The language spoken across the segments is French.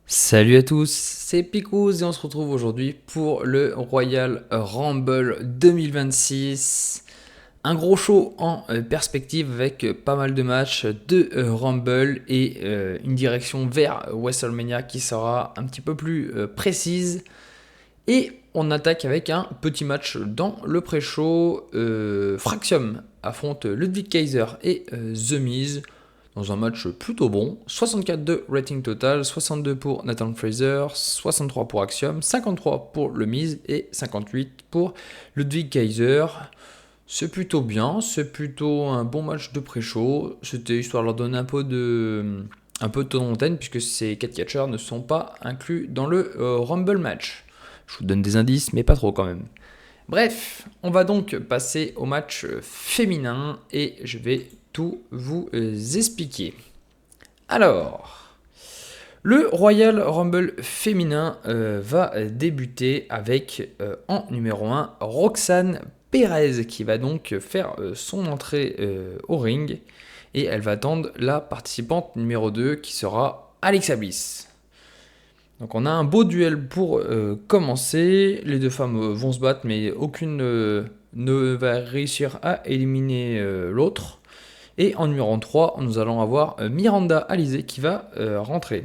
Salut à tous, c'est Picous et on se retrouve aujourd'hui pour le Royal Rumble 2026. Un gros show en perspective avec pas mal de matchs de Rumble et une direction vers WrestleMania qui sera un petit peu plus précise. Et on attaque avec un petit match dans le pré-show. Fraxium affronte Ludwig Kaiser et The Miz dans un match plutôt bon. 64 de rating total, 62 pour Nathan Fraser, 63 pour Axiom, 53 pour le Miz et 58 pour Ludwig Kaiser. C'est plutôt bien, c'est plutôt un bon match de pré-show. C'était histoire de leur donner un peu de temps d'antenne puisque ces 4 catcheurs ne sont pas inclus dans le Rumble match. Je vous donne des indices, mais pas trop quand même. Bref, on va donc passer au match féminin et je vais tout vous expliquer. Alors, le Royal Rumble féminin va débuter avec en numéro 1 Roxanne Perez qui va donc faire son entrée au ring et elle va attendre la participante numéro 2 qui sera Alexa Bliss. Donc on a un beau duel pour commencer. Les deux femmes vont se battre, mais aucune ne va réussir à éliminer l'autre. Et en numéro 3, nous allons avoir Miranda Alizé qui va rentrer.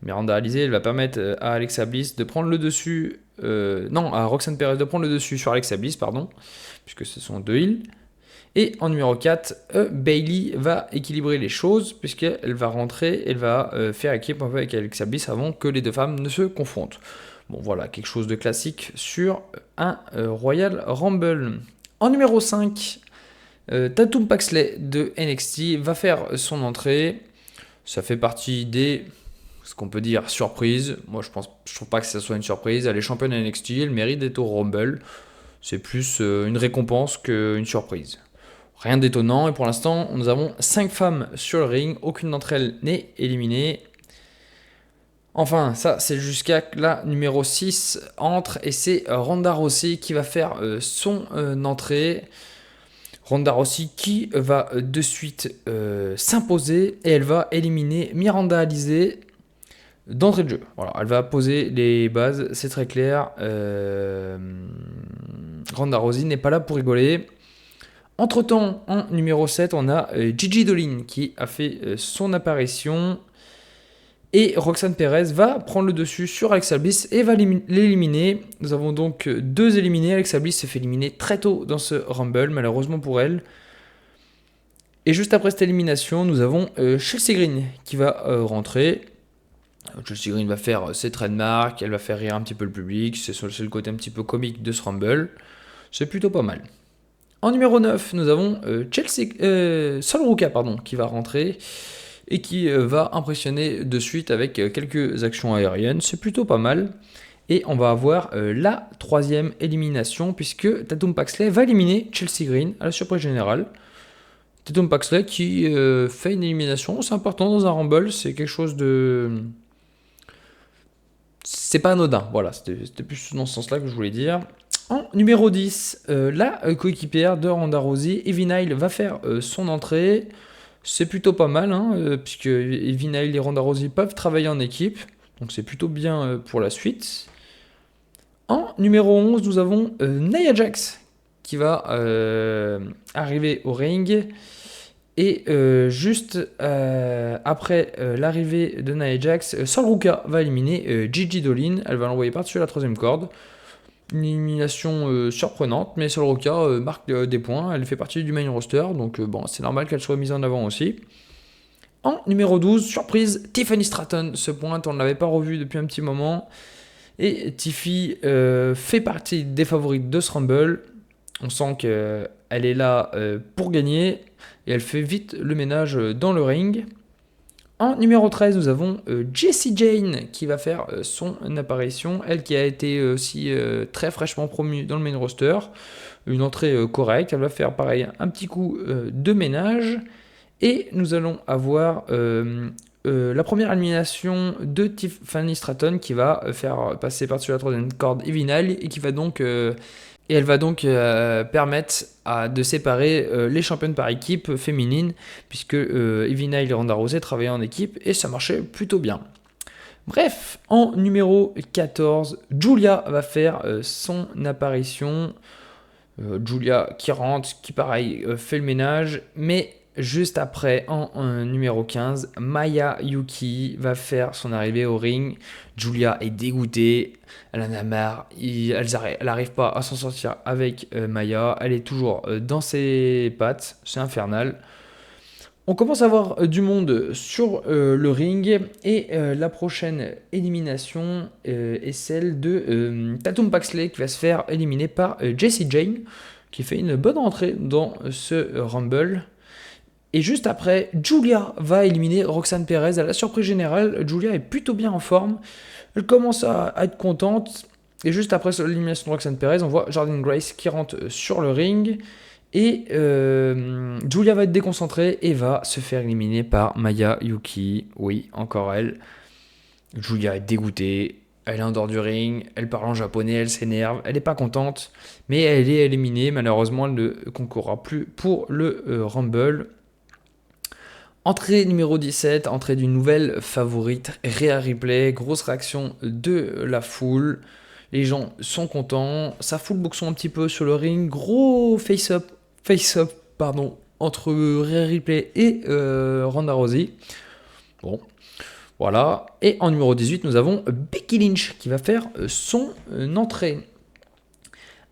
Miranda Alizé, elle va permettre à Alexa Bliss de prendre le dessus. Non, à Roxanne Perez de prendre le dessus sur Alexa Bliss, pardon, puisque ce sont deux heels. Et en numéro 4, Bailey va équilibrer les choses puisqu'elle va rentrer, elle va faire équipe un peu avec Alexa Bliss avant que les deux femmes ne se confrontent. Bon voilà, quelque chose de classique sur un Royal Rumble. En numéro 5, Tatum Paxley de NXT va faire son entrée. Ça fait partie des, ce qu'on peut dire, surprises. Moi je trouve pas que ça soit une surprise. Elle est championne NXT, elle mérite d'être au Rumble. C'est plus une récompense qu'une surprise. Rien d'étonnant, et pour l'instant, nous avons 5 femmes sur le ring, aucune d'entre elles n'est éliminée. Enfin, ça, c'est jusqu'à la numéro 6 entre, et c'est Ronda Rousey qui va faire son entrée. Ronda Rousey qui va de suite s'imposer, et elle va éliminer Miranda Alizé d'entrée de jeu. Voilà, elle va poser les bases, c'est très clair. Ronda Rousey n'est pas là pour rigoler. Entre-temps, en numéro 7, on a Gigi Dolin qui a fait son apparition. Et Roxanne Perez va prendre le dessus sur Alexa Bliss et va l'éliminer. Nous avons donc deux éliminés. Alexa Bliss se fait éliminer très tôt dans ce Rumble, malheureusement pour elle. Et juste après cette élimination, nous avons Chelsea Green qui va rentrer. Chelsea Green va faire ses trademarks, elle va faire rire un petit peu le public. C'est le côté un petit peu comique de ce Rumble. C'est plutôt pas mal. En numéro 9, nous avons Sol Ruka qui va rentrer et qui va impressionner de suite avec quelques actions aériennes. C'est plutôt pas mal. Et on va avoir la troisième élimination puisque Tatum Paxley va éliminer Chelsea Green à la surprise générale. Tatum Paxley qui fait une élimination, c'est important dans un Rumble, c'est quelque chose de... C'est pas anodin, voilà, c'était plus dans ce sens-là que je voulais dire. En numéro 10, la coéquipière de Ronda Rousey, Evie Nile, va faire son entrée. C'est plutôt pas mal, puisque Evie Nile et Ronda Rousey peuvent travailler en équipe. Donc c'est plutôt bien pour la suite. En numéro 11, nous avons Nia Jax qui va arriver au ring. Et juste après l'arrivée de Nia Jax, Sol Ruka va éliminer Gigi Dolin. Elle va l'envoyer par-dessus la troisième corde. Une élimination surprenante, mais Sol Ruka marque des points. Elle fait partie du main roster, donc bon, c'est normal qu'elle soit mise en avant aussi. En numéro 12, surprise, Tiffany Stratton se pointe. On ne l'avait pas revue depuis un petit moment. Et Tiffy fait partie des favorites de ce Rumble. On sent qu'elle est là pour gagner. Et elle fait vite le ménage dans le ring. En numéro 13, nous avons Jessie Jane qui va faire son apparition. Elle qui a été aussi très fraîchement promue dans le main roster. Une entrée correcte. Elle va faire pareil un petit coup de ménage. Et nous allons avoir la première élimination de Tiffany Stratton qui va faire passer par-dessus la troisième corde Evie Nile et qui va donc... Et elle va donc permettre de séparer les championnes par équipe féminine, puisque Evie Nile et Ronda Rousey travaillaient en équipe et ça marchait plutôt bien. Bref, en numéro 14, Giulia va faire son apparition. Giulia qui rentre, qui pareil fait le ménage, mais juste après, en numéro 15, Maya Yuki va faire son arrivée au ring. Giulia est dégoûtée, elle en a marre, elle n'arrive pas à s'en sortir avec Maya, elle est toujours dans ses pattes, c'est infernal. On commence à avoir du monde sur le ring et la prochaine élimination est celle de Tatum Paxley qui va se faire éliminer par Jessie Jane qui fait une bonne entrée dans ce Rumble. Et juste après, Giulia va éliminer Roxanne Perez à la surprise générale. Giulia est plutôt bien en forme, elle commence à être contente. Et juste après l'élimination de Roxanne Perez, on voit Jordynne Grace qui rentre sur le ring. Et Giulia va être déconcentrée et va se faire éliminer par Maya Yuki. Oui, encore elle. Giulia est dégoûtée. Elle est en dehors du ring. Elle parle en japonais. Elle s'énerve. Elle n'est pas contente. Mais elle est éliminée. Malheureusement, elle ne concourra plus pour le Rumble. Entrée numéro 17. Entrée d'une nouvelle favorite. Rhea Ripley. Grosse réaction de la foule. Les gens sont contents. Ça fout le boxon un petit peu sur le ring. Gros face-up entre Rhea Ripley et Ronda Rousey. Bon, voilà. Et en numéro 18, nous avons Becky Lynch qui va faire son entrée.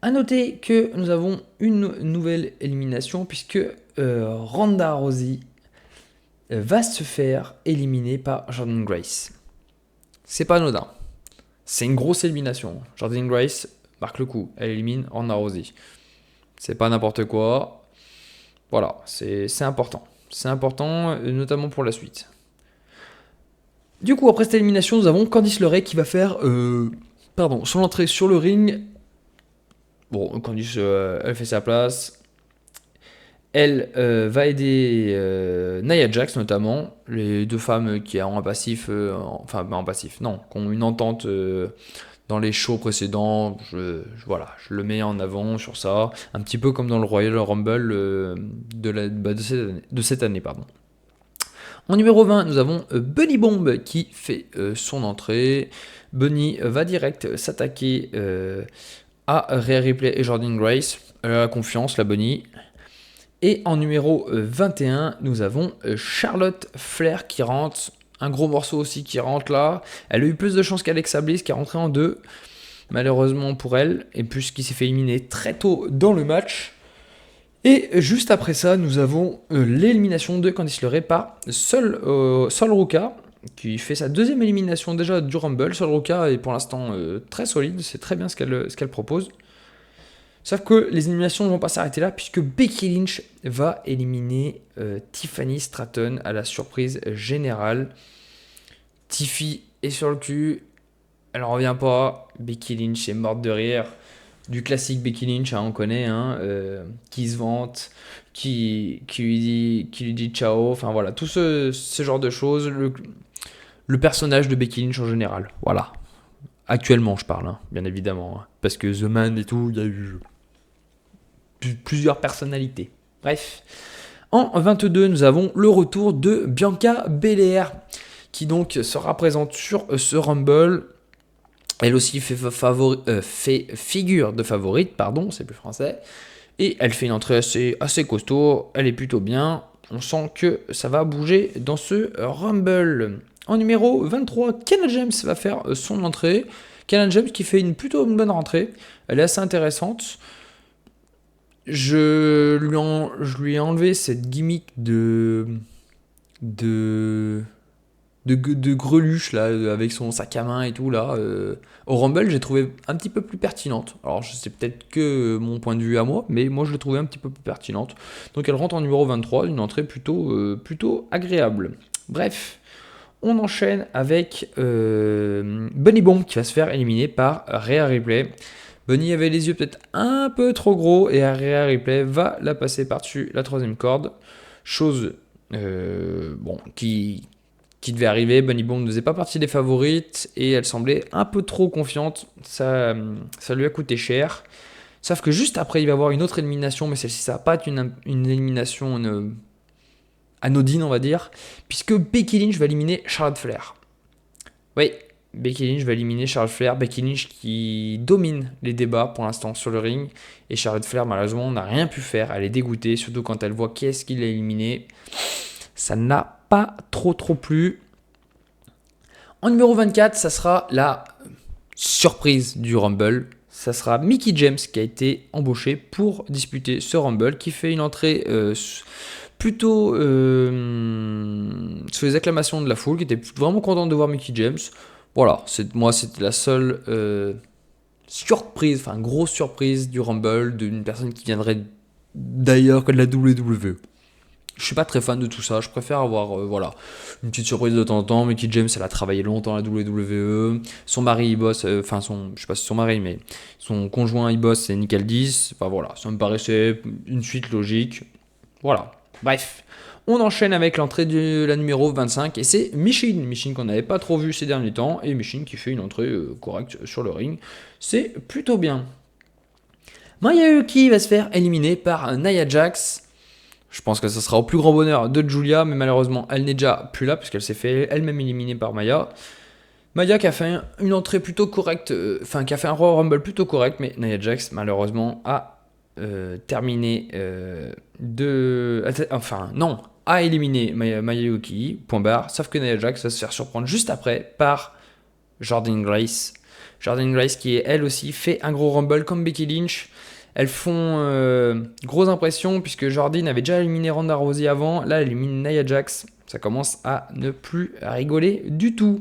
A noter que nous avons une nouvelle élimination puisque Ronda Rousey va se faire éliminer par Jordynne Grace. C'est pas anodin. C'est une grosse élimination. Jordynne Grace marque le coup. Elle élimine Ronda Rousey. C'est pas n'importe quoi. Voilà, c'est important. C'est important, notamment pour la suite. Du coup, après cette élimination, nous avons Candice LeRae qui va faire son entrée sur le ring. Bon, Candice, elle fait sa place. Elle va aider Nia Jax notamment, les deux femmes qui ont un passif, qui ont une entente dans les shows précédents. Je le mets en avant sur ça, un petit peu comme dans le Royal Rumble de cette année. En numéro 20, nous avons Bunny Bomb qui fait son entrée. Bunny va direct s'attaquer à Rhea Ripley et Jordynne Grace. Elle a la confiance, la Bunny. Et en numéro 21, nous avons Charlotte Flair qui rentre. Un gros morceau aussi qui rentre là. Elle a eu plus de chance qu'Alexa Bliss qui est rentrée en 2. Malheureusement pour elle. Et puisqu'il s'est fait éliminer très tôt dans le match. Et juste après ça, nous avons l'élimination de Candice LeRae par Sol Ruka, qui fait sa deuxième élimination déjà du Rumble. Sol Ruka est pour l'instant très solide, c'est très bien ce qu'elle propose. Sauf que les éliminations ne vont pas s'arrêter là, puisque Becky Lynch va éliminer Tiffany Stratton à la surprise générale. Tiffy est sur le cul, elle ne revient pas. Becky Lynch est morte de rire. Du classique Becky Lynch, on connaît, qui se vante, qui lui dit ciao, enfin voilà, tout ce genre de choses, le personnage de Becky Lynch en général, voilà. Actuellement, je parle, bien évidemment, parce que The Man et tout, il y a eu plusieurs personnalités. Bref, en 22, nous avons le retour de Bianca Belair, qui donc sera présente sur ce Rumble. Elle aussi fait figure de favorite, c'est plus français. Et elle fait une entrée assez costaud, elle est plutôt bien. On sent que ça va bouger dans ce Rumble. En numéro 23, Kiana James va faire son entrée. Kiana James qui fait une bonne rentrée. Elle est assez intéressante. Je lui ai enlevé cette gimmick de greluche là, avec son sac à main et tout là. Au Rumble, j'ai trouvé un petit peu plus pertinente. Alors je sais peut-être que mon point de vue à moi, mais moi je l'ai trouvé un petit peu plus pertinente. Donc elle rentre en numéro 23, une entrée plutôt agréable. Bref, on enchaîne avec Bunny Bomb qui va se faire éliminer par Rhea Ripley. Bunny avait les yeux peut-être un peu trop gros et Rhea Ripley va la passer par-dessus la troisième corde. Chose qui devait arriver. Bunny Bomb ne faisait pas partie des favorites et elle semblait un peu trop confiante. Ça lui a coûté cher. Sauf que juste après, il va y avoir une autre élimination, mais celle-ci, ça va pas être une élimination anodine, on va dire, puisque Becky Lynch va éliminer Charlotte Flair. Oui, Becky Lynch va éliminer Charlotte Flair. Becky Lynch qui domine les débats pour l'instant sur le ring. Et Charlotte Flair, malheureusement, n'a rien pu faire. Elle est dégoûtée, surtout quand elle voit qui est-ce qui l'a éliminé. Ça n'a pas trop plu. En numéro 24, ça sera la surprise du Rumble. Ça sera Mickie James qui a été embauché pour disputer ce Rumble, qui fait une entrée plutôt sous les acclamations de la foule, qui était vraiment contente de voir Mickie James. Voilà, c'était la seule surprise, enfin grosse surprise du Rumble, d'une personne qui viendrait d'ailleurs que de la WWE. Je suis pas très fan de tout ça, je préfère avoir voilà, une petite surprise de temps en temps. Mickie James, elle a travaillé longtemps à la WWE. Son mari, il bosse, je sais pas si c'est son mari, mais son conjoint, il bosse, c'est Nick Aldis. Enfin voilà, ça me paraissait une suite logique. Voilà, bref. On enchaîne avec l'entrée de la numéro 25 et c'est Michin qu'on n'avait pas trop vu ces derniers temps et Michin qui fait une entrée correcte sur le ring. C'est plutôt bien. Maya Yuki va se faire éliminer par Nia Jax. Je pense que ce sera au plus grand bonheur de Julia, mais malheureusement, elle n'est déjà plus là, puisqu'elle s'est fait elle-même éliminer par Maya. Maya qui a fait une entrée plutôt correcte, qui a fait un Royal Rumble plutôt correct, mais Nia Jax, malheureusement, a terminé a éliminé Maya Yuki, point barre, sauf que Nia Jax va se faire surprendre juste après par Jordynne Grace. Jordynne Grace qui, elle aussi, fait un gros Rumble comme Becky Lynch. Elles font grosse impression puisque Jordynne avait déjà éliminé Ronda Rousey avant. Là, elle élimine Nia Jax. Ça commence à ne plus rigoler du tout.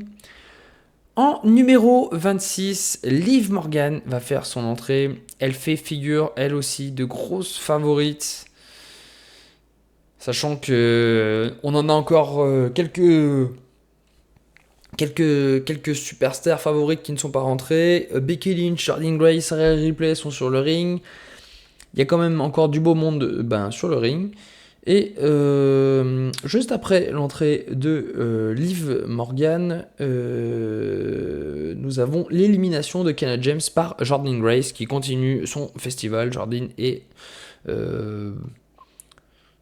En numéro 26, Liv Morgan va faire son entrée. Elle fait figure, elle aussi, de grosses favorites. Sachant que on en a encore quelques superstars favorites qui ne sont pas rentrés. Becky Lynch, Jordynne Grace, Rhea Ripley sont sur le ring. Il y a quand même encore du beau monde sur le ring. Et juste après l'entrée de Liv Morgan, nous avons l'élimination de Kiana James par Jordynne Grace qui continue son festival. Jordynne est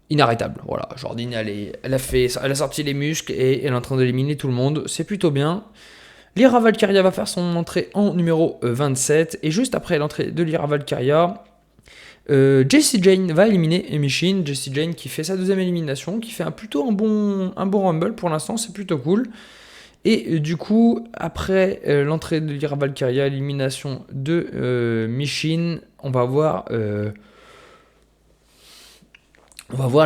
inarrêtable. Voilà, Jordynne, elle a sorti les muscles et elle est en train d'éliminer tout le monde. C'est plutôt bien. Lyra Valkyria va faire son entrée en numéro 27. Et juste après l'entrée de Lyra Valkyria, Jessie Jane va éliminer Michin. Jessie Jane qui fait sa deuxième élimination, qui fait plutôt un bon Rumble pour l'instant, c'est plutôt cool. Et du coup, après l'entrée de Lyra Valkyria, l'élimination de Michin, on va voir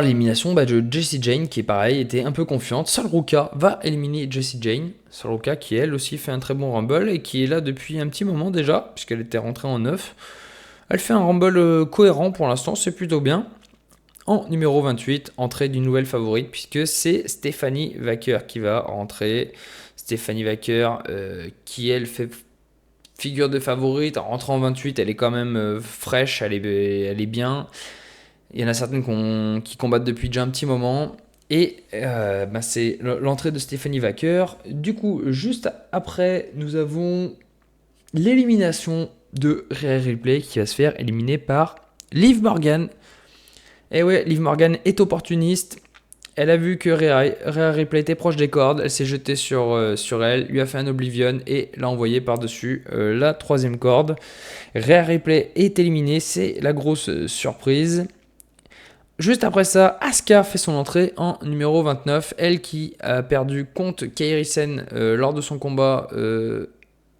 l'élimination de Jessie Jane qui, pareil, était un peu confiante. Sol Ruka va éliminer Jessie Jane. Sol Ruka qui, elle aussi, fait un très bon Rumble et qui est là depuis un petit moment déjà, puisqu'elle était rentrée en 9. Elle fait un Rumble cohérent pour l'instant, c'est plutôt bien. En numéro 28, entrée d'une nouvelle favorite, puisque c'est Stephanie Wacker qui va rentrer. Stephanie Wacker qui, elle, fait figure de favorite. En rentrant en 28, elle est quand même fraîche, elle est bien. Il y en a certaines qui combattent depuis déjà un petit moment. Et c'est l'entrée de Stephanie Wacker. Du coup, juste après, nous avons l'élimination de Rhea Ripley qui va se faire éliminer par Liv Morgan. Et ouais, Liv Morgan est opportuniste. Elle a vu que Rhea Ripley était proche des cordes. Elle s'est jetée sur elle, lui a fait un Oblivion et l'a envoyé par-dessus la troisième corde. Rhea Ripley est éliminée, c'est la grosse surprise. Juste après ça, Asuka fait son entrée en numéro 29. Elle qui a perdu contre Kairi Sane lors de son combat.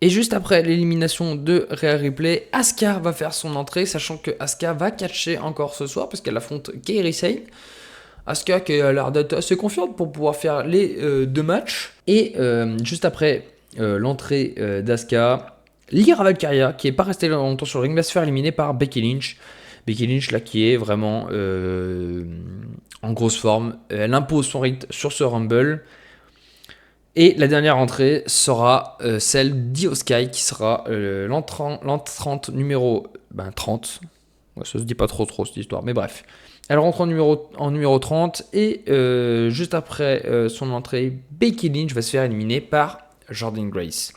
Et juste après l'élimination de Rhea Ripley, Asuka va faire son entrée, sachant que Asuka va catcher encore ce soir parce qu'elle affronte Kairi Sane. Asuka qui a l'air d'être assez confiante pour pouvoir faire les deux matchs. Et juste après l'entrée d'Asuka, Lyra Valkyria, qui n'est pas restée longtemps sur le ring, va se faire éliminer par Becky Lynch. Becky Lynch là qui est vraiment en grosse forme. Elle impose son rythme sur ce Rumble. Et la dernière entrée sera celle d'Io Sky qui sera l'entrante numéro 30. Ouais, ça se dit pas trop cette histoire, mais bref. Elle rentre en numéro 30 et juste après son entrée, Becky Lynch va se faire éliminer par Jordynne Grace.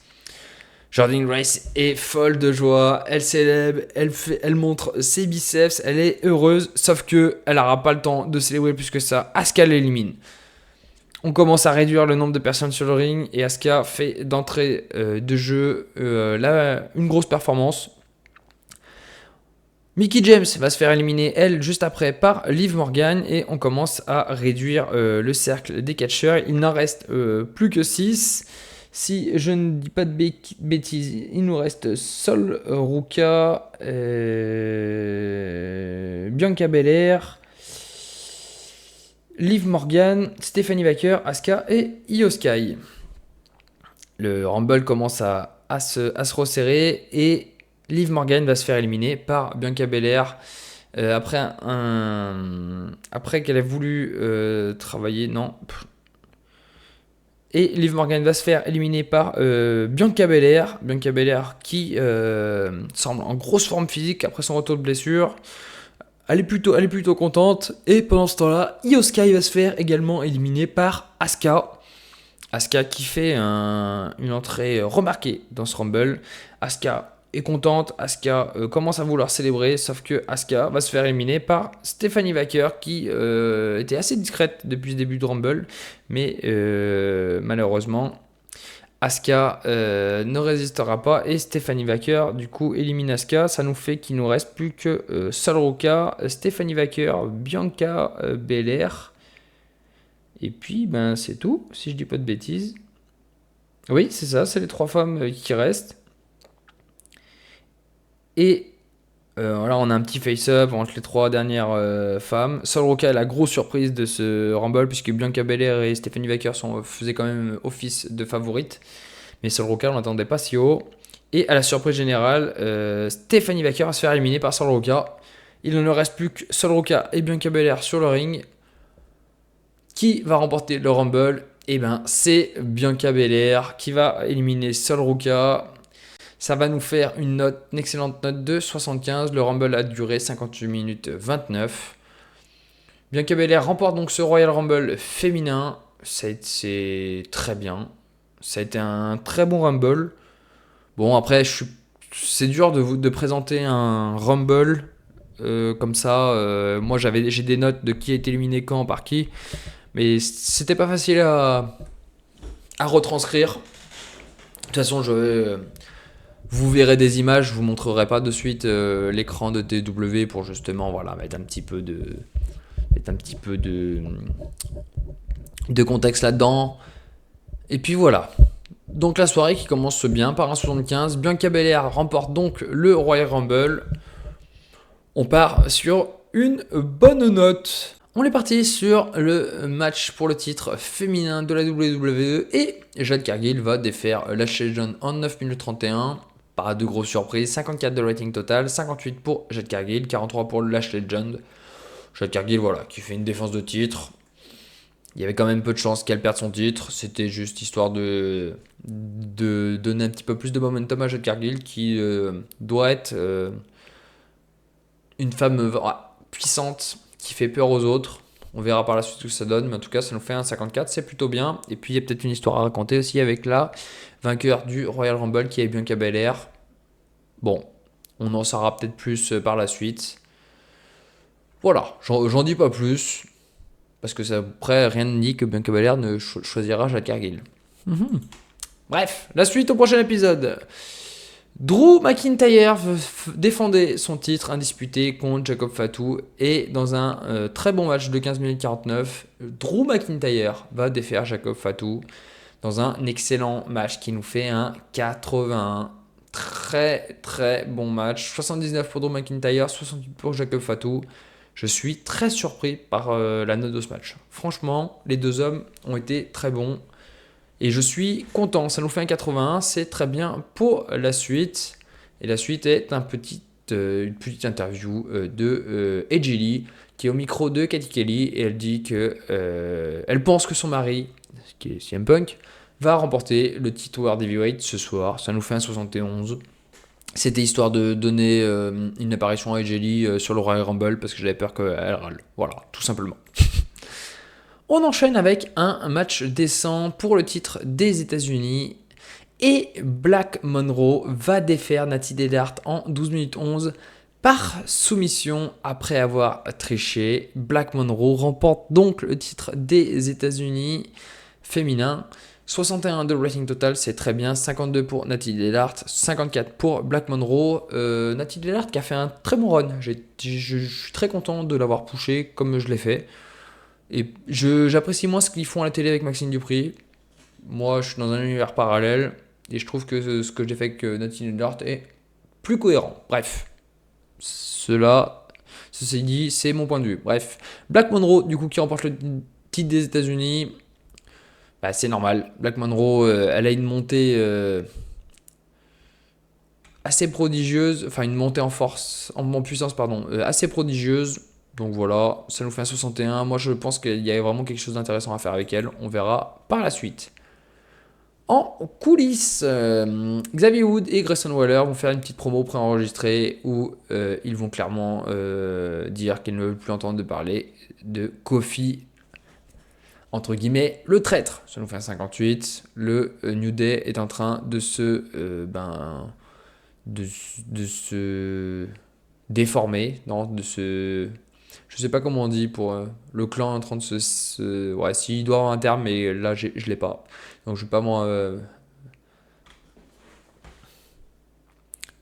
Jordynne Grace est folle de joie, elle célèbre, elle montre ses biceps, elle est heureuse, sauf que elle n'aura pas le temps de célébrer plus que ça. Asuka l'élimine. On commence à réduire le nombre de personnes sur le ring et Asuka fait d'entrée de jeu une grosse performance. Mickie James va se faire éliminer, elle, juste après par Liv Morgan et on commence à réduire le cercle des catcheurs. Il n'en reste plus que 6. Si je ne dis pas de bêtises, il nous reste Sol Ruka, Bianca Belair, Liv Morgan, Stephanie Baker, Asuka et Io Sky. Le Rumble commence à se resserrer et Liv Morgan va se faire éliminer par Bianca Belair après qu'elle ait voulu travailler. Non. Et Liv Morgan va se faire éliminer par Bianca Belair. Bianca Belair qui semble en grosse forme physique après son retour de blessure. Elle est plutôt contente. Et pendant ce temps-là, Io Sky va se faire également éliminer par Asuka. Asuka qui fait une entrée remarquée dans ce Rumble. Asuka est contente, Asuka commence à vouloir célébrer, sauf que Asuka va se faire éliminer par Stephanie Baker qui était assez discrète depuis le début de Rumble, mais malheureusement Asuka ne résistera pas et Stephanie Baker du coup élimine Asuka. Ça nous fait qu'il nous reste plus que Sol Ruka, Stephanie Baker, Bianca Belair. Et puis, ben, c'est tout, si je dis pas de bêtises. Oui, c'est ça, c'est les 3 femmes qui restent. Et là, on a un petit face-up entre les 3 dernières femmes. Sol Ruka est la grosse surprise de ce Rumble, puisque Bianca Belair et Stephanie Baker faisaient quand même office de favorites. Mais Sol Ruka, on n'attendait pas si haut. Et à la surprise générale, Stephanie Baker va se faire éliminer par Sol Ruka. Il ne reste plus que Sol Ruka et Bianca Belair sur le ring. Qui va remporter le Rumble? Eh ben, c'est Bianca Belair qui va éliminer Sol Ruka. Ça va nous faire une excellente note de 75. Le Rumble a duré 58 minutes 29. Bianca Belair remporte donc ce Royal Rumble féminin. C'est très bien. Ça a été un très bon Rumble. Bon, après, c'est dur de présenter un Rumble comme ça. Moi, j'ai des notes de qui a été éliminé quand, par qui. Mais c'était pas facile à retranscrire. De toute façon, vous verrez des images, je vous montrerai pas de suite l'écran de TW pour justement mettre un petit peu de contexte là-dedans. Et puis voilà. Donc la soirée qui commence bien par un 75. Bianca Belair remporte donc le Royal Rumble. On part sur une bonne note. On est parti sur le match pour le titre féminin de la WWE et Jade Cargill va défaire Lashley Legend en 9 minutes 31. Pas de grosses surprises, 54 de rating total, 58 pour Jade Cargill, 43 pour Lashley Legend. Jade Cargill, qui fait une défense de titre. Il y avait quand même peu de chances qu'elle perde son titre. C'était juste histoire de donner un petit peu plus de momentum à Jade Cargill qui doit être une femme puissante qui fait peur aux autres. On verra par la suite ce que ça donne, mais en tout cas, ça nous fait un 54, c'est plutôt bien. Et puis, il y a peut-être une histoire à raconter aussi avec la vainqueur du Royal Rumble qui est Bianca Belair. Bon, on en saura peut-être plus par la suite. Voilà, j'en dis pas plus, parce que après, rien ne dit que Bianca Belair ne choisira Jade Cargill. Bref, la suite au prochain épisode. Drew McIntyre défendait son titre indisputé contre Jacob Fatu et dans un très bon match de 15 minutes 49, Drew McIntyre va défaire Jacob Fatu dans un excellent match qui nous fait un 81. Très très bon match. 79 pour Drew McIntyre, 68 pour Jacob Fatu. Je suis très surpris par la note de ce match. Franchement, les deux hommes ont été très bons. Et je suis content, ça nous fait un 81, c'est très bien pour la suite. Et la suite est une petite interview de AJ Lee qui est au micro de Katie Kelly et elle dit que elle pense que son mari, qui est CM Punk, va remporter le titre World Heavyweight ce soir. Ça nous fait un 71. C'était histoire de donner une apparition à AJ Lee sur le Royal Rumble parce que j'avais peur qu'elle râle. Voilà, tout simplement. On enchaîne avec un match décent pour le titre des États-Unis et Black Monroe va défaire Natty Dedart en 12 minutes 11 Par soumission, après avoir triché, Black Monroe remporte donc le titre des États-Unis féminin. 61 de rating total, c'est très bien. 52 pour Nathalie Dellart, 54 pour Black Monroe. Nathalie Dellart qui a fait un très bon run. Je suis très content de l'avoir pushé comme je l'ai fait. Et j'apprécie moins ce qu'ils font à la télé avec Maxime Dupri. Moi, je suis dans un univers parallèle et je trouve que ce que j'ai fait avec Nathalie Dellart est plus cohérent. Bref. Ceci dit, c'est mon point de vue. Bref, Black Monroe, du coup, qui remporte le titre des États-Unis, bah, c'est normal. Black Monroe, elle a une montée assez prodigieuse, enfin une montée en force, en puissance, pardon, assez prodigieuse. Donc voilà, ça nous fait un 61. Moi, je pense qu'il y a vraiment quelque chose d'intéressant à faire avec elle. On verra par la suite. En coulisses, Xavier Wood et Grayson Waller vont faire une petite promo préenregistrée où ils vont clairement dire qu'ils ne veulent plus entendre de parler de Kofi, entre guillemets, le traître. Ça nous fait un 58. Le New Day est en train de de se déformer, non, je sais pas comment on dit pour le clan est en train de ouais, s'il doit avoir un terme, mais là je l'ai pas. Donc je vais pas moi.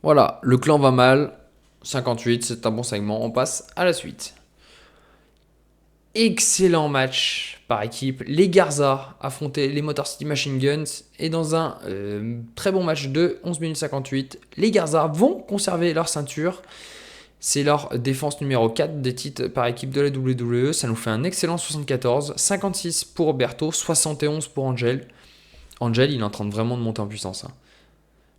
Voilà, le clan va mal. 58, c'est un bon segment. On passe à la suite. Excellent match par équipe. Les Garza affrontaient les Motor City Machine Guns. Et dans un très bon match de 11 minutes 58, les Garza vont conserver leur ceinture. C'est leur défense numéro 4 des titres par équipe de la WWE. Ça nous fait un excellent 74. 56 pour Berto, 71 pour Angel. Angel, il est en train de vraiment de monter en puissance, hein.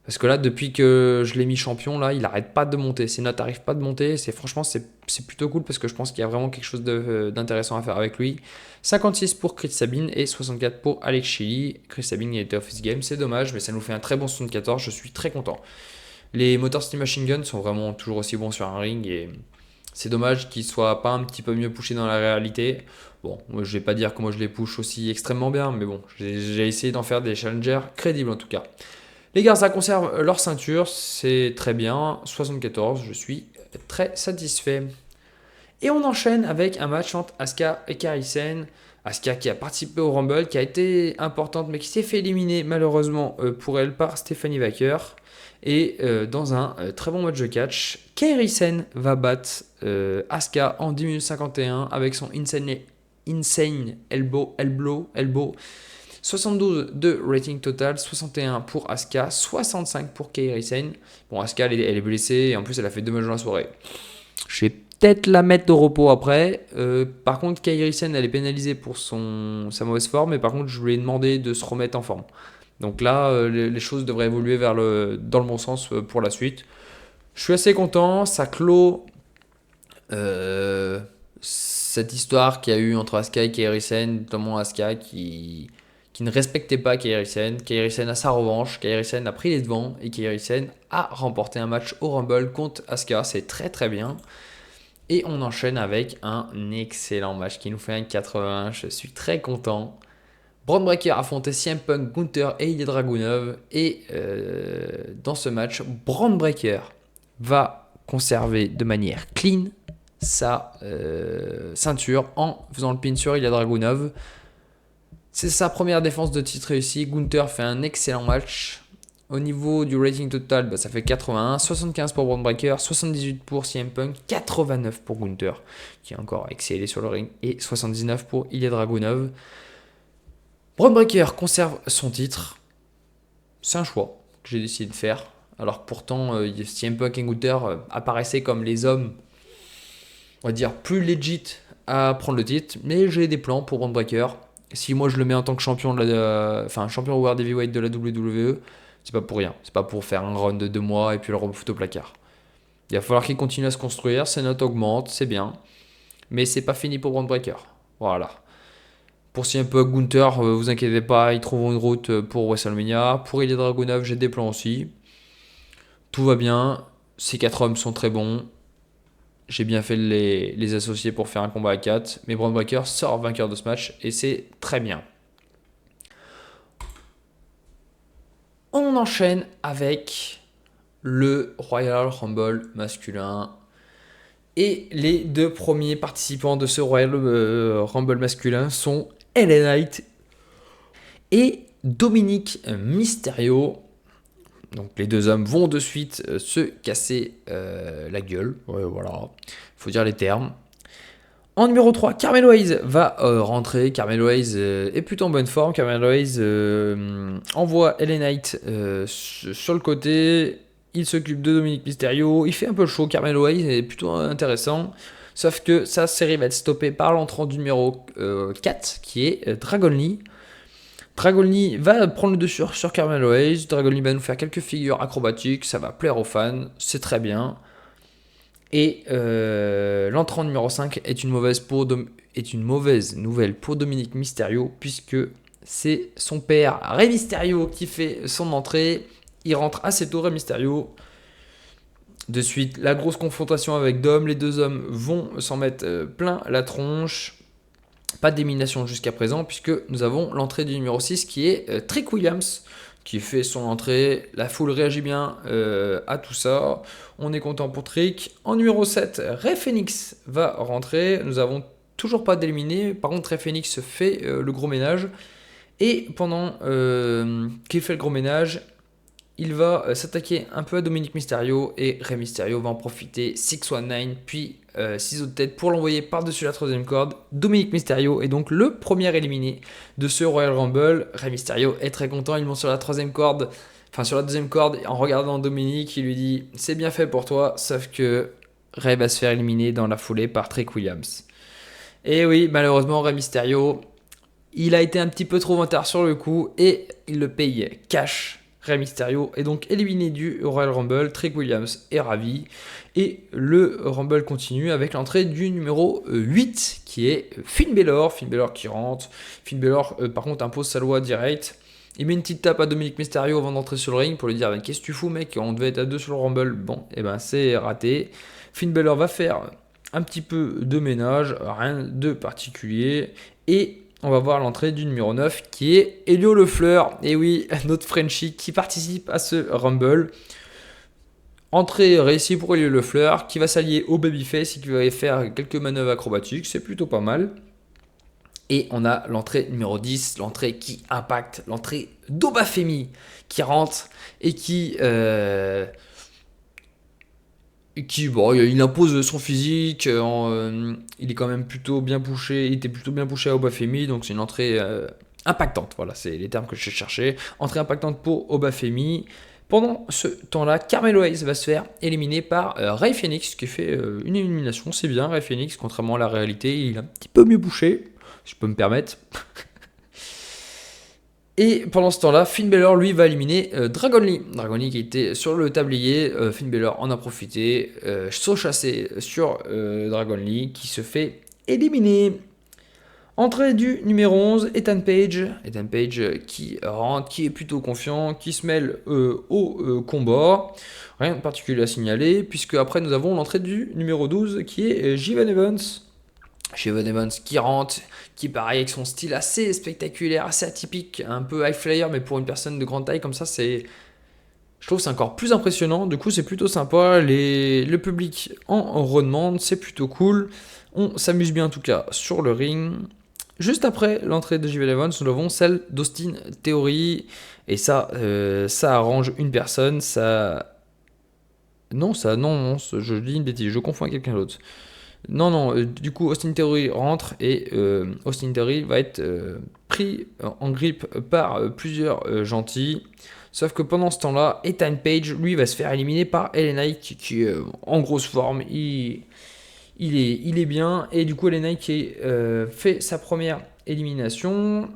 Parce que là, depuis que je l'ai mis champion, là, il arrête pas de monter. Ses notes n'arrivent pas de monter. Franchement, c'est plutôt cool parce que je pense qu'il y a vraiment quelque chose d'intéressant à faire avec lui. 56 pour Chris Sabine et 64 pour Alex Shelley. Chris Sabine, il était off his game. C'est dommage, mais ça nous fait un très bon 74. Je suis très content. Les Motor City Machine Guns sont vraiment toujours aussi bons sur un ring et c'est dommage qu'ils soient pas un petit peu mieux pushés dans la réalité. Bon, moi, je vais pas dire que moi je les push aussi extrêmement bien, mais bon, j'ai essayé d'en faire des challengers crédibles en tout cas. Les Garza conservent leur ceinture, c'est très bien. 74, je suis très satisfait. Et on enchaîne avec un match entre Asuka et Kairi Sane. Asuka qui a participé au Rumble, qui a été importante, mais qui s'est fait éliminer malheureusement pour elle par Stephanie Wacker. Et dans un très bon match de catch, Kairi Sane va battre Asuka en 10 minutes 51 avec son insane elbow. 72 de rating total, 61 pour Asuka, 65 pour Kairi Sane. Bon, Asuka, elle est blessée et en plus, elle a fait 2 matchs dans la soirée. Je vais peut-être la mettre au repos après. Par contre, Kairi Sane, elle est pénalisée pour sa mauvaise forme. Et par contre, je lui ai demandé de se remettre en forme. Donc là, les choses devraient évoluer dans le bon sens pour la suite. Je suis assez content. Ça clôt cette histoire qu'il y a eu entre Asuka et Kairi Sane, notamment Asuka qui ne respectait pas Kairi Sane. Kairi Sane a sa revanche, Kairi Sane a pris les devants et Kairi Sane a remporté un match au Rumble contre Asuka. C'est très très bien. Et on enchaîne avec un excellent match qui nous fait un 81. Je suis très content. Braun Breaker affrontait CM Punk, Gunther et Ilya Dragunov. Et dans ce match, Braun Breaker va conserver de manière clean sa ceinture en faisant le pin sur Ilya Dragunov. C'est sa première défense de titre réussie. Gunther fait un excellent match. Au niveau du rating total, ça fait 81, 75 pour Braun Breaker, 78 pour CM Punk, 89 pour Gunther, qui a encore excellé sur le ring, et 79 pour Ilya Dragunov. Braun Breaker conserve son titre. C'est un choix que j'ai décidé de faire. Alors pourtant, CM Punk et Gunther apparaissaient comme les hommes, on va dire, plus legit à prendre le titre, mais j'ai des plans pour Braun Breaker. Si moi je le mets en tant que champion champion World Heavyweight de la WWE, c'est pas pour rien. C'est pas pour faire un run de 2 mois et puis le refoutre au placard. Il va falloir qu'il continue à se construire. Ses notes augmentent, c'est bien. Mais c'est pas fini pour Braun Breaker. Voilà. Pour si un peu Gunther, vous inquiétez pas, ils trouveront une route pour WrestleMania. Pour Ilya Dragunov, j'ai des plans aussi. Tout va bien. Ces 4 hommes sont très bons. J'ai bien fait de les associer pour faire un combat à 4. Mais Braun Breaker sort vainqueur de ce match et c'est très bien. On enchaîne avec le Royal Rumble masculin. Et les 2 premiers participants de ce Royal Rumble masculin sont LA Knight et Dominic Mysterio. Donc les 2 hommes vont de suite se casser la gueule. Ouais, voilà, faut dire les termes. En numéro 3, Carmelo Hayes va rentrer. Carmelo Hayes est plutôt en bonne forme. Carmelo Hayes envoie LA Knight sur le côté. Il s'occupe de Dominic Mysterio. Il fait un peu chaud. Carmelo Hayes est plutôt intéressant. Sauf que sa série va être stoppée par l'entrant du numéro 4, qui est Dragon Lee. Dragon Lee va prendre le dessus sur Carmelo Hayes. Dragon Lee va nous faire quelques figures acrobatiques. Ça va plaire aux fans. C'est très bien. Et l'entrant numéro 5 est une mauvaise nouvelle pour Dominic Mysterio, puisque c'est son père Rey Mysterio qui fait son entrée. Il rentre assez tôt, Rey Mysterio. De suite, la grosse confrontation avec Dom. Les 2 hommes vont s'en mettre plein la tronche. Pas d'élimination jusqu'à présent, puisque nous avons l'entrée du numéro 6 qui est Trick Williams, qui fait son entrée. La foule réagit bien à tout ça. On est content pour Trick. En numéro 7, Rey Fénix va rentrer. Nous avons toujours pas d'éliminé. Par contre, Rey Fénix fait le gros ménage. Et pendant qu'il fait le gros ménage, il va s'attaquer un peu à Dominic Mysterio. Et Rey Mysterio va en profiter. 619, puis ciseaux de tête pour l'envoyer par-dessus la 3e corde. Dominic Mysterio est donc le premier éliminé de ce Royal Rumble. Rey Mysterio est très content. Il monte sur la 3e corde. Enfin, sur la 2e corde, en regardant Dominic, il lui dit « C'est bien fait pour toi », sauf que Rey va se faire éliminer dans la foulée par Trick Williams. Et oui, malheureusement, Rey Mysterio, il a été un petit peu trop vantard sur le coup et il le paye cash. Rey Mysterio est donc éliminé du Royal Rumble. Trick Williams est ravi. Et le Rumble continue avec l'entrée du numéro 8 qui est Finn Balor. Finn Balor qui rentre. Finn Balor, par contre, impose sa loi direct. Il met une petite tape à Dominic Mysterio avant d'entrer sur le ring pour lui dire qu'est-ce que tu fous, mec, on devait être à 2 sur le Rumble. Bon, et ben c'est raté. Finn Balor va faire un petit peu de ménage, rien de particulier. Et on va voir l'entrée du numéro 9 qui est Elio Lefleur. Et oui, notre Frenchie qui participe à ce Rumble. Entrée réussie pour Elio Lefleur qui va s'allier au Babyface et qui va faire quelques manœuvres acrobatiques. C'est plutôt pas mal. Et on a l'entrée numéro 10, l'entrée qui impacte, l'entrée d'Obafemi qui rentre et qui il impose son physique. Il est quand même plutôt bien pushé. Il était plutôt bien pushé à Obafemi, donc c'est une entrée impactante. Voilà, c'est les termes que je cherchais. Entrée impactante pour Obafemi. Pendant ce temps-là, Carmelo Hayes va se faire éliminer par Rey Fénix, qui fait une élimination. C'est bien, Rey Fénix, contrairement à la réalité, il est un petit peu mieux bouché, si je peux me permettre. Et pendant ce temps-là, Finn Balor, lui, va éliminer Dragon Lee. Dragon Lee qui était sur le tablier. Finn Balor en a profité. Saut chassé sur Dragon Lee qui se fait éliminer. Entrée du numéro 11, Ethan Page. Ethan Page qui rentre, qui est plutôt confiant, qui se mêle au combat. Rien de particulier à signaler, puisque après nous avons l'entrée du numéro 12 qui est Jivan Evans. Jivan Evans qui rentre, qui pareil avec son style assez spectaculaire, assez atypique, un peu high flyer, mais pour une personne de grande taille comme ça, je trouve que c'est encore plus impressionnant. Du coup, c'est plutôt sympa. Le public en redemande, c'est plutôt cool. On s'amuse bien en tout cas sur le ring. Juste après l'entrée de Jivan Evans, nous avons celle d'Austin Theory. Et ça arrange une personne. Non, je dis une bêtise, je confonds avec quelqu'un d'autre. Non, du coup, Austin Theory rentre et Austin Theory va être pris en grippe par plusieurs gentils. Sauf que pendant ce temps-là, Ethan Page, lui, va se faire éliminer par LA Knight qui est en grosse forme. Il est bien. Et du coup, LA Knight qui fait sa première élimination.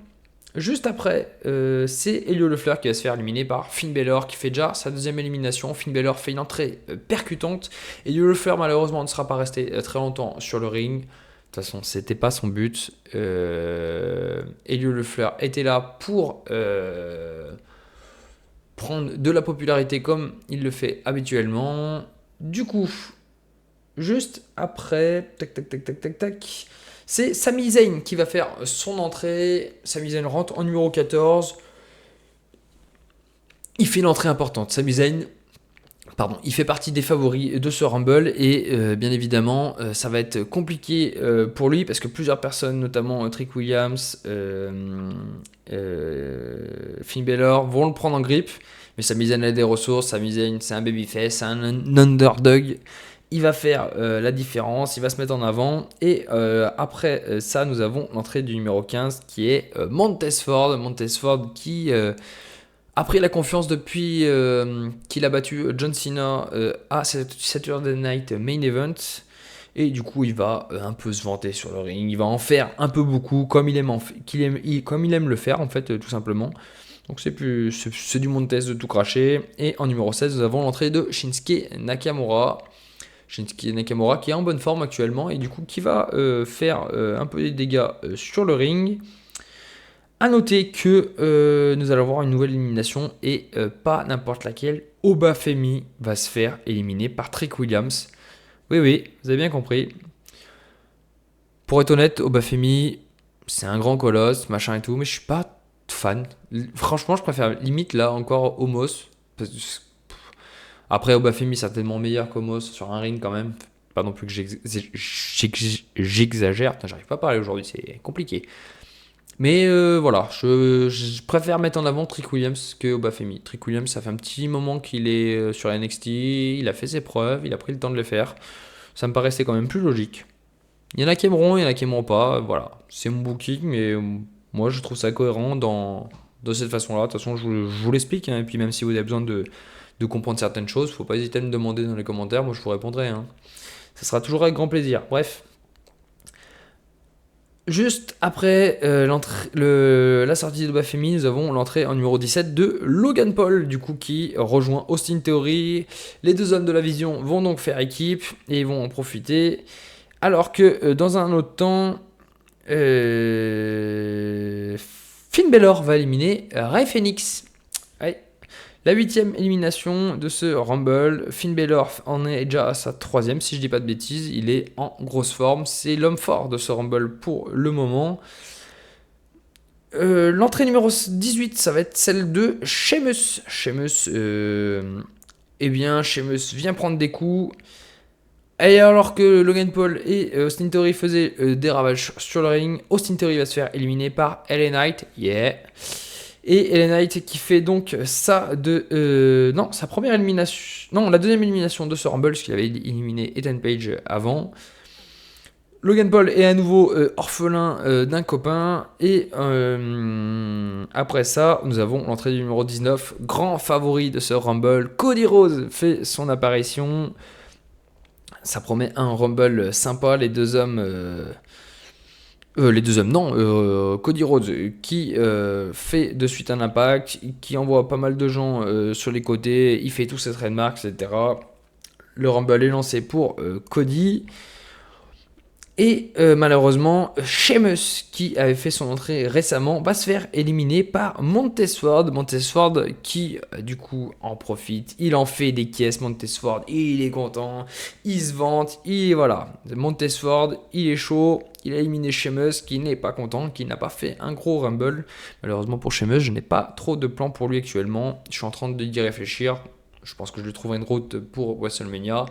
Juste après, c'est Elio Lefleur qui va se faire éliminer par Finn Balor qui fait déjà sa deuxième élimination. Finn Balor fait une entrée percutante. Elio Lefleur malheureusement ne sera pas resté très longtemps sur le ring. De toute façon, c'était pas son but. Elio Lefleur était là pour prendre de la popularité comme il le fait habituellement. Du coup, juste après, tac. C'est Sami Zayn qui va faire son entrée. Sami Zayn rentre en numéro 14. Il fait une entrée importante. Sami Zayn, Pardon, il fait partie des favoris de ce Rumble et bien évidemment ça va être compliqué pour lui parce que plusieurs personnes, notamment Trick Williams, Finn Balor, vont le prendre en grippe. Mais Sami Zayn a des ressources, Sami Zayn c'est un babyface, c'est un underdog. Il va faire la différence, il va se mettre en avant. Et après ça, nous avons l'entrée du numéro 15 qui est Montez Ford. Montez Ford qui a pris la confiance depuis qu'il a battu John Cena à Saturday Night Main Event. Et du coup, il va un peu se vanter sur le ring. Il va en faire un peu beaucoup, comme il aime, comme il aime le faire, en fait, tout simplement. Donc c'est du Montez de tout cracher. Et en numéro 16, nous avons l'entrée de Shinsuke Nakamura. Shinsuke Nakamura qui est en bonne forme actuellement et du coup qui va faire un peu des dégâts sur le ring. A noter que nous allons avoir une nouvelle élimination et pas n'importe laquelle. Obafemi va se faire éliminer par Trick Williams. Oui, oui, vous avez bien compris. Pour être honnête, Obafemi, c'est un grand colosse, machin et tout, mais je suis pas fan. Franchement, je préfère limite là encore Omos. Après, Obafemi certainement meilleur qu'Omos sur un ring quand même. Pas non plus que j'exagère. Putain, j'arrive pas à parler aujourd'hui, c'est compliqué. Mais voilà, je préfère mettre en avant Trick Williams que Obafemi. Trick Williams, ça fait un petit moment qu'il est sur NXT, il a fait ses preuves, il a pris le temps de le faire. Ça me paraissait quand même plus logique. Il y en a qui aimeront, il y en a qui aimeront pas. Voilà, c'est mon booking, mais moi je trouve ça cohérent de cette façon-là. De toute façon, je vous l'explique. Hein, et puis même si vous avez besoin de comprendre certaines choses, faut pas hésiter à me demander dans les commentaires. Moi je vous répondrai. Hein. Ça sera toujours avec grand plaisir. Bref. Juste après la sortie de Bafemi, nous avons l'entrée en numéro 17 de Logan Paul, du coup qui rejoint Austin Theory. Les deux hommes de la vision vont donc faire équipe et ils vont en profiter. Alors que dans un autre temps, Finn Balor va éliminer Rey Fenix. Ouais. La 8e élimination de ce Rumble. Finn Balor en est déjà à sa 3e, si je dis pas de bêtises. Il est en grosse forme. C'est l'homme fort de ce Rumble pour le moment. L'entrée numéro 18, ça va être celle de Sheamus. Sheamus vient prendre des coups. Et alors que Logan Paul et Austin Theory faisaient des ravages sur le ring, Austin Theory va se faire éliminer par LA Knight. Yeah. Et LA Knight qui fait donc sa première élimination. Non, la deuxième élimination de ce Rumble, parce qu'il avait éliminé Ethan Page avant. Logan Paul est à nouveau orphelin d'un copain. Et après ça, nous avons l'entrée du numéro 19, grand favori de ce Rumble. Cody Rhodes fait son apparition. Ça promet un Rumble sympa, les deux hommes, Cody Rhodes qui fait de suite un impact, qui envoie pas mal de gens sur les côtés, il fait tous ses trademarks, etc. Le Rumble est lancé pour Cody. Et malheureusement, Sheamus, qui avait fait son entrée récemment, va se faire éliminer par Montez Ford. Montez Ford qui, du coup, en profite. Il en fait des caisses, Montez Ford. Il est content. Il se vante. Voilà. Montez Ford, il est chaud. Il a éliminé Sheamus, qui n'est pas content, qui n'a pas fait un gros Rumble. Malheureusement pour Sheamus, je n'ai pas trop de plans pour lui actuellement. Je suis en train d'y réfléchir. Je pense que je lui trouverai une route pour WrestleMania.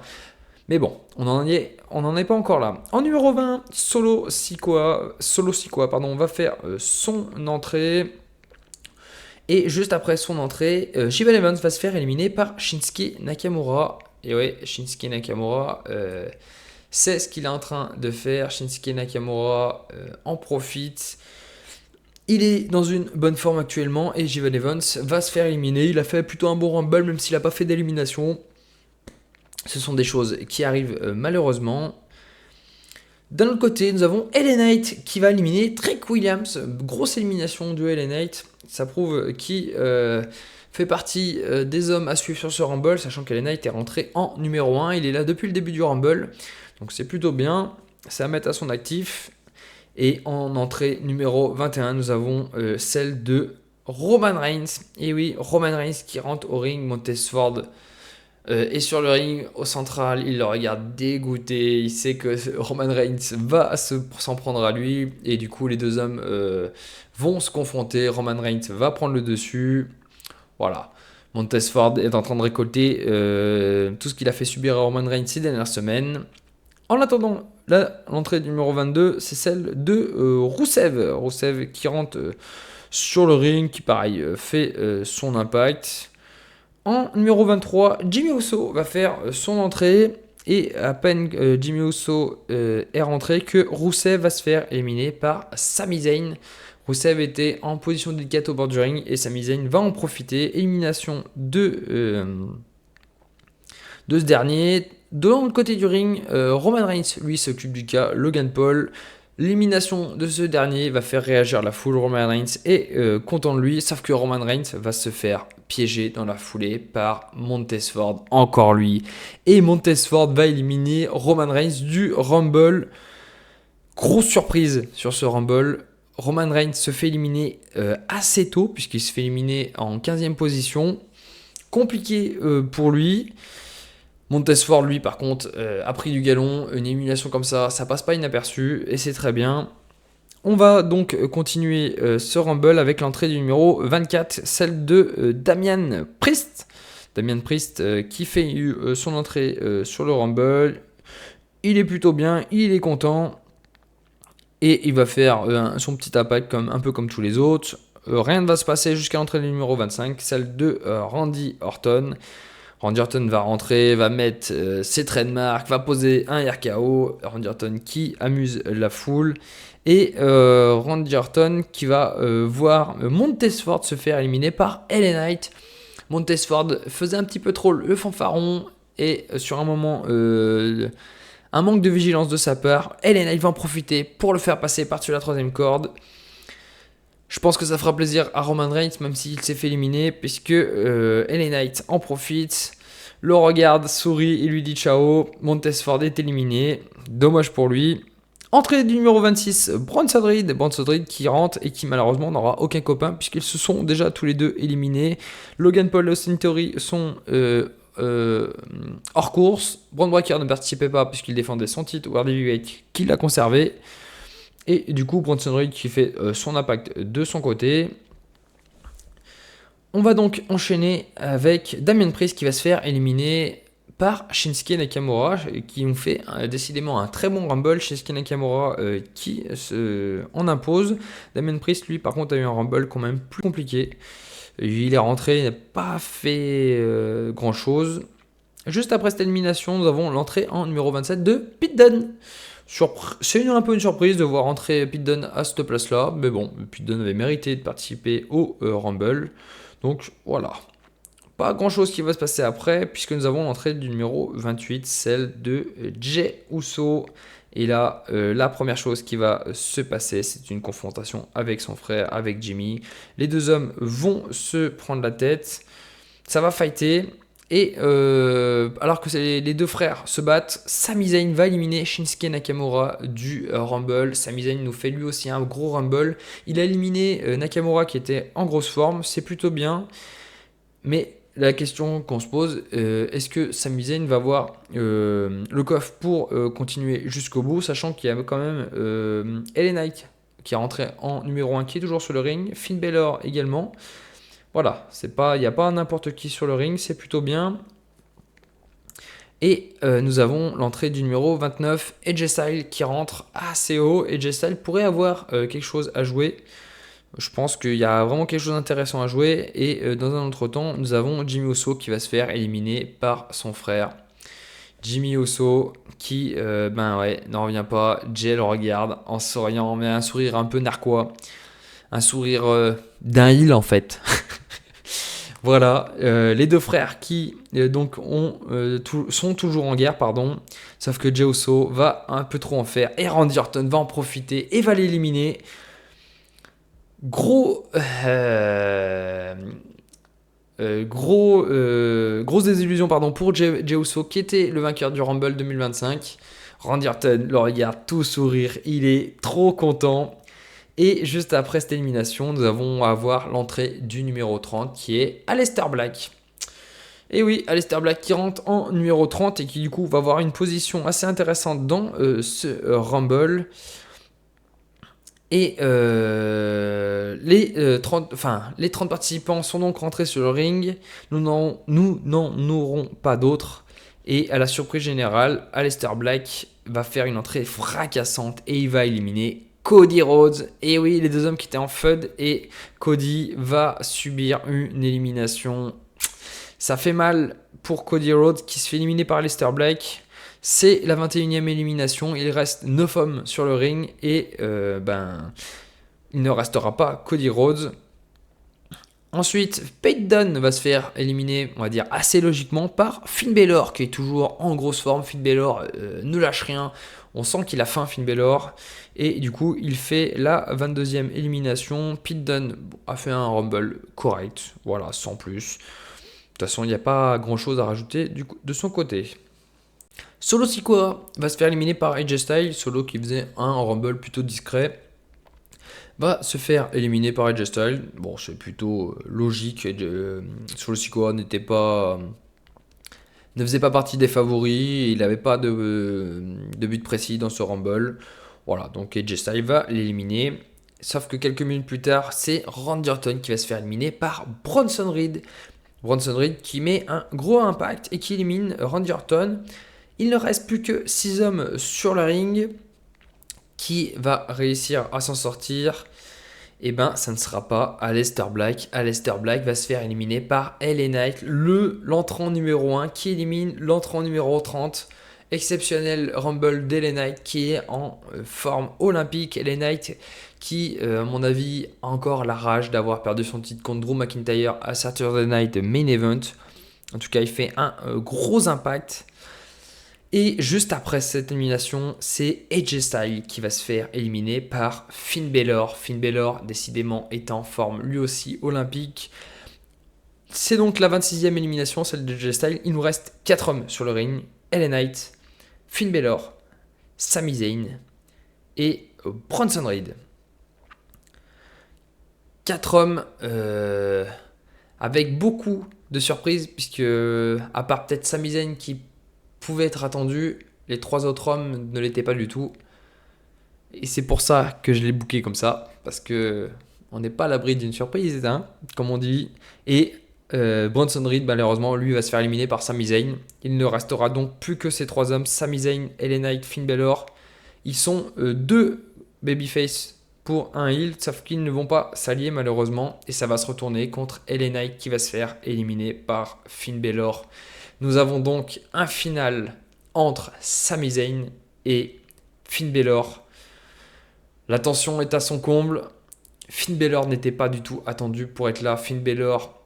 Mais bon, on n'en est pas encore là. En numéro 20, Solo Sikoa, va faire son entrée. Et juste après son entrée, Shivan Evans va se faire éliminer par Shinsuke Nakamura. Et ouais, Shinsuke Nakamura, c'est ce qu'il est en train de faire. Shinsuke Nakamura en profite. Il est dans une bonne forme actuellement et Shivan Evans va se faire éliminer. Il a fait plutôt un bon Rumble, même s'il n'a pas fait d'élimination. Ce sont des choses qui arrivent malheureusement. D'un autre côté, nous avons LA Knight qui va éliminer Trick Williams. Grosse élimination de LA Knight. Ça prouve qu'il fait partie des hommes à suivre sur ce Rumble, sachant que LA Knight est rentré en numéro 1. Il est là depuis le début du Rumble. Donc c'est plutôt bien. C'est à mettre à son actif. Et en entrée numéro 21, nous avons celle de Roman Reigns. Et oui, Roman Reigns qui rentre au ring. Montez Ford et sur le ring, au central, il le regarde dégoûté. Il sait que Roman Reigns va s'en prendre à lui. Et du coup, les deux hommes vont se confronter. Roman Reigns va prendre le dessus. Voilà. Montez Ford est en train de récolter tout ce qu'il a fait subir à Roman Reigns ces dernières semaines. En attendant, là, l'entrée du numéro 22, c'est celle de Rusev. Rusev qui rentre sur le ring, qui pareil fait son impact. En numéro 23, Jimmy Uso va faire son entrée. Et à peine Jimmy Uso est rentré que Rusev va se faire éliminer par Sami Zayn. Rusev était en position délicate au bord du ring et Sami Zayn va en profiter. Élimination de ce dernier. De l'autre côté du ring, Roman Reigns lui s'occupe du cas Logan Paul. L'élimination de ce dernier va faire réagir la foule. Roman Reigns est content de lui, sauf que Roman Reigns va se faire piéger dans la foulée par Montez Ford, encore lui. Et Montez Ford va éliminer Roman Reigns du Rumble. Grosse surprise sur ce Rumble. Roman Reigns se fait éliminer assez tôt, puisqu'il se fait éliminer en 15e position. Compliqué pour lui. Montez Ford, lui, par contre, a pris du galon. Une élimination comme ça passe pas inaperçu, et c'est très bien. On va donc continuer ce Rumble avec l'entrée du numéro 24, celle de Damian Priest. Damian Priest qui fait son entrée sur le Rumble. Il est plutôt bien, il est content. Et il va faire son petit impact un peu comme tous les autres. Rien ne va se passer jusqu'à l'entrée du numéro 25, celle de Randy Orton. Randy Orton va rentrer, va mettre ses trademarks, va poser un RKO. Randy Orton qui amuse la foule. Et Randy Orton qui va voir Montez Ford se faire éliminer par LA Knight. Montez Ford faisait un petit peu trop le fanfaron. Et sur un moment, un manque de vigilance de sa part, LA Knight va en profiter pour le faire passer par-dessus la troisième corde. Je pense que ça fera plaisir à Roman Reigns, même s'il s'est fait éliminer, puisque LA Knight en profite, le regarde, sourit et lui dit ciao. Montez Ford est éliminé, dommage pour lui. Entrée du numéro 26, Bronson Reed qui rentre et qui malheureusement n'aura aucun copain, puisqu'ils se sont déjà tous les deux éliminés. Logan Paul et Austin Theory sont hors course. Braun Breaker ne participait pas puisqu'il défendait son titre World Heavyweight qu'il a conservé. Et du coup, Bronson Reed qui fait son impact de son côté. On va donc enchaîner avec Damian Priest qui va se faire éliminer par Shinsuke Nakamura, qui ont fait décidément un très bon Rumble. Shinsuke Nakamura qui en impose. Damian Priest, lui, par contre, a eu un Rumble quand même plus compliqué. Il est rentré, il n'a pas fait grand-chose. Juste après cette élimination, nous avons l'entrée en numéro 27 de Pete Dunne. C'est un peu une surprise de voir entrer Pete Dunne à cette place-là. Mais bon, Pete Dunne avait mérité de participer au Rumble. Donc voilà. Pas grand-chose qui va se passer après, puisque nous avons l'entrée du numéro 28, celle de Jey Uso. Et là, la première chose qui va se passer, c'est une confrontation avec son frère, avec Jimmy. Les deux hommes vont se prendre la tête. Ça va fighter. Et alors que les deux frères se battent, Sami Zayn va éliminer Shinsuke Nakamura du Rumble. Sami Zayn nous fait lui aussi un gros Rumble. Il a éliminé Nakamura qui était en grosse forme. C'est plutôt bien. Mais la question qu'on se pose, est-ce que Sami Zayn va avoir le coffre pour continuer jusqu'au bout, sachant qu'il y a quand même LA Knight qui est rentré en numéro 1, qui est toujours sur le ring, Finn Balor également. Voilà, il n'y a pas n'importe qui sur le ring, c'est plutôt bien. Et nous avons l'entrée du numéro 29, AJ Styles qui rentre assez haut. AJ Styles pourrait avoir quelque chose à jouer. Je pense qu'il y a vraiment quelque chose d'intéressant à jouer. Et dans un autre temps, nous avons Jimmy Uso qui va se faire éliminer par son frère. Jimmy Uso qui n'en revient pas. Jey le regarde en souriant, mais un sourire un peu narquois. Un sourire d'un heel en fait. Voilà, les deux frères qui sont toujours en guerre, sauf que Jey Uso va un peu trop en faire et Randy Orton va en profiter et va l'éliminer. Grosse désillusion pour Jey Uso qui était le vainqueur du Rumble 2025. Randy Orton le regarde tout sourire, il est trop content. Et juste après cette élimination, nous allons avoir l'entrée du numéro 30 qui est Aleister Black. Et oui, Aleister Black qui rentre en numéro 30 et qui du coup va avoir une position assez intéressante dans ce Rumble. Et les 30 participants sont donc rentrés sur le ring. Nous n'en aurons pas d'autres. Et à la surprise générale, Aleister Black va faire une entrée fracassante et il va éliminer Cody Rhodes. Et oui, les deux hommes qui étaient en feud. Et Cody va subir une élimination. Ça fait mal pour Cody Rhodes qui se fait éliminer par Aleister Black. C'est la 21e élimination. Il reste 9 hommes sur le ring. Et il ne restera pas Cody Rhodes. Ensuite, Pete Dunne va se faire éliminer, on va dire assez logiquement, par Finn Balor, qui est toujours en grosse forme. Finn Balor ne lâche rien. On sent qu'il a faim, Finn Balor. Et du coup, il fait la 22e élimination. Pete Dunne a fait un Rumble correct. Voilà, sans plus. De toute façon, il n'y a pas grand-chose à rajouter de son côté. Solo Sikoa va se faire éliminer par AJ Styles. Solo qui faisait un Rumble plutôt discret va se faire éliminer par AJ Styles. Bon, c'est plutôt logique. Solo Sikoa ne faisait pas partie des favoris. Il n'avait pas de but précis dans ce Rumble. Voilà, donc AJ Styles va l'éliminer. Sauf que quelques minutes plus tard, c'est Randy Orton qui va se faire éliminer par Bronson Reed. Bronson Reed qui met un gros impact et qui élimine Randy Orton. Il ne reste plus que 6 hommes sur le ring. Qui va réussir à s'en sortir? Eh ben, ça ne sera pas Aleister Black. Aleister Black va se faire éliminer par LA Knight, l'entrant numéro 1 qui élimine l'entrant numéro 30. Exceptionnel Rumble d'LA Knight qui est en forme olympique. LA Knight qui, à mon avis, a encore la rage d'avoir perdu son titre contre Drew McIntyre à Saturday Night Main Event. En tout cas, il fait un gros impact. Et juste après cette élimination, c'est AJ Styles qui va se faire éliminer par Finn Balor. Finn Balor, décidément, est en forme lui aussi olympique. C'est donc la 26e élimination, celle de AJ Styles. Il nous reste 4 hommes sur le ring. LA Knight, Finn Balor, Sami Zayn et Bronson Reed. 4 hommes avec beaucoup de surprises, puisque à part peut-être Sami Zayn qui pouvait être attendu, les 3 autres hommes ne l'étaient pas du tout. Et c'est pour ça que je l'ai booké comme ça, parce que on n'est pas à l'abri d'une surprise, hein, comme on dit. Et Bronson Reed, malheureusement, lui va se faire éliminer par Sami Zayn. Il ne restera donc plus que ces 3 hommes, Sami Zayn, LA Knight, Finn Balor. Ils sont 2 babyface pour un heel, sauf qu'ils ne vont pas s'allier malheureusement. Et ça va se retourner contre LA Knight qui va se faire éliminer par Finn Balor. Nous avons donc un final entre Sami Zayn et Finn Balor. La tension est à son comble. Finn Balor n'était pas du tout attendu pour être là. Finn Balor,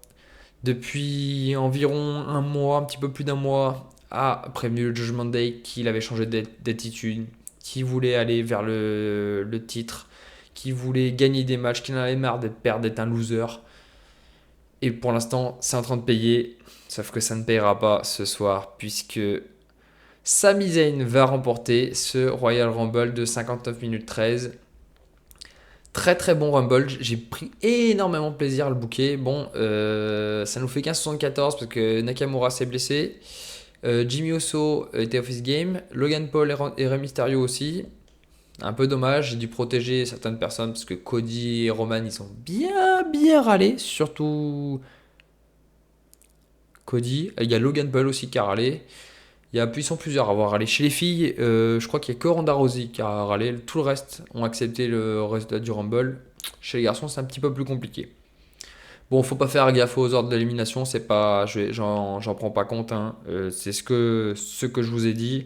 depuis environ un mois, un petit peu plus d'un mois, a prévenu le Judgment Day qu'il avait changé d'attitude, qu'il voulait aller vers le titre, qu'il voulait gagner des matchs, qu'il en avait marre d'être perdre, d'être un loser. Et pour l'instant, c'est en train de payer. Sauf que ça ne payera pas ce soir, puisque Sami Zayn va remporter ce Royal Rumble de 59 minutes 13. Très très bon Rumble, j'ai pris énormément de plaisir à le booker. Bon, ça nous fait 15,74 parce que Nakamura s'est blessé. Jimmy Uso était office game. Logan Paul et Rey Mysterio aussi. Un peu dommage, j'ai dû protéger certaines personnes parce que Cody et Roman ils sont bien râlés. Surtout Cody. Il y a Logan Paul aussi qui a râlé. Ils sont plusieurs à avoir râlé. Chez les filles, je crois qu'il n'y a que Ronda Rousey qui a râlé. Tout le reste ont accepté le résultat du Rumble. Chez les garçons, c'est un petit peu plus compliqué. Bon, faut pas faire gaffe aux ordres d'élimination. C'est pas, j'en prends pas compte, hein. C'est ce que je vous ai dit.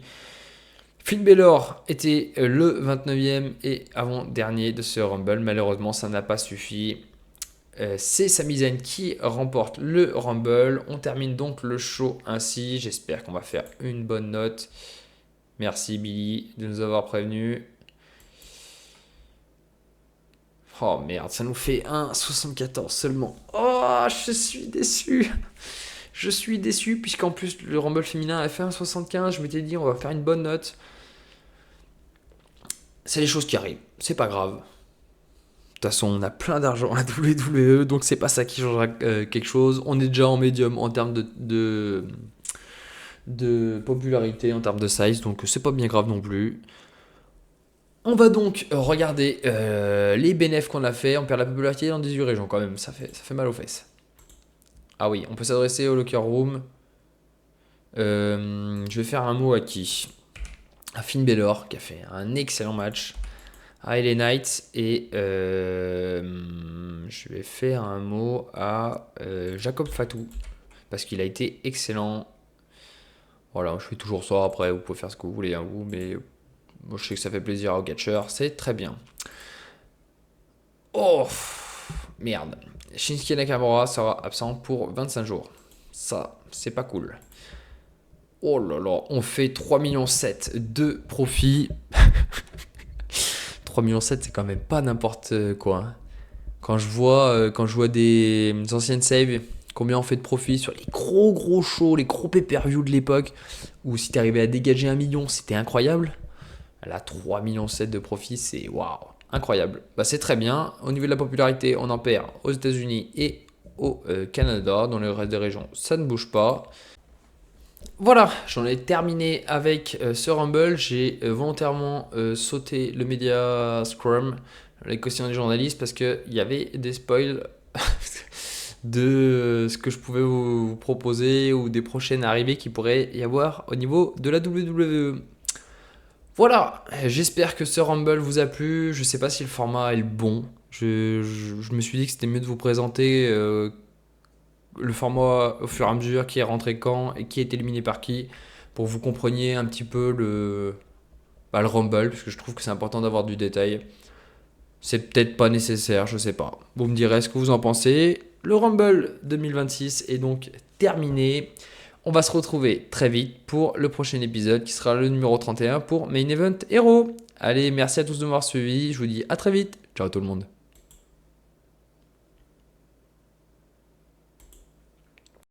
Finn Balor était le 29e et avant-dernier de ce Rumble. Malheureusement, ça n'a pas suffi. C'est Sami Zayn qui remporte le Rumble. On termine donc le show ainsi. J'espère qu'on va faire une bonne note. Merci Billy de nous avoir prévenus. Oh merde, ça nous fait 1,74 seulement. Oh, je suis déçu. Je suis déçu puisqu'en plus le Rumble féminin a fait 1,75. Je m'étais dit on va faire une bonne note. C'est les choses qui arrivent. C'est pas grave. De toute façon, on a plein d'argent à WWE, donc c'est pas ça qui changera quelque chose. On est déjà en médium en termes de popularité, en termes de size, donc c'est pas bien grave non plus. On va donc regarder les bénéfices qu'on a fait. On perd la popularité dans 18 régions quand même, ça fait mal aux fesses. Ah oui, on peut s'adresser au locker room. Je vais faire un mot à qui? À Finn Balor qui a fait un excellent match. À LA Knight et je vais faire un mot à Jacob Fatou parce qu'il a été excellent. Voilà, je fais toujours ça. Après, vous pouvez faire ce que vous voulez, hein, vous, mais moi je sais que ça fait plaisir aux catcheurs, c'est très bien. Oh merde, Shinsuke Nakamura sera absent pour 25 jours. Ça, c'est pas cool. Oh là là, on fait 3,7 millions de profit. 3,7 millions, c'est quand même pas n'importe quoi, hein. Quand je vois des anciennes saves, combien on fait de profit sur les gros shows, les gros pay-per-view de l'époque, où si t'arrivais à dégager 1 million, c'était incroyable. Là, 3,7 millions de profit, c'est waouh, incroyable. Bah, c'est très bien. Au niveau de la popularité, on en perd aux États-Unis et au Canada. Dans le reste des régions, ça ne bouge pas. Voilà, j'en ai terminé avec ce Rumble. J'ai volontairement sauté le média Scrum, les questions des journalistes, parce qu'il y avait des spoils de ce que je pouvais vous proposer ou des prochaines arrivées qui pourraient y avoir au niveau de la WWE. Voilà, j'espère que ce Rumble vous a plu. Je sais pas si le format est le bon. Je me suis dit que c'était mieux de vous présenter le format au fur et à mesure, qui est rentré quand et qui est éliminé par qui, pour que vous compreniez un petit peu le Rumble, parce que je trouve que c'est important d'avoir du détail. C'est peut-être pas nécessaire, je sais pas. Vous me direz ce que vous en pensez. Le Rumble 2026 est donc terminé. On va se retrouver très vite pour le prochain épisode qui sera le numéro 31 pour Main Event Hero. Allez, merci à tous de m'avoir suivi. Je vous dis à très vite. Ciao tout le monde.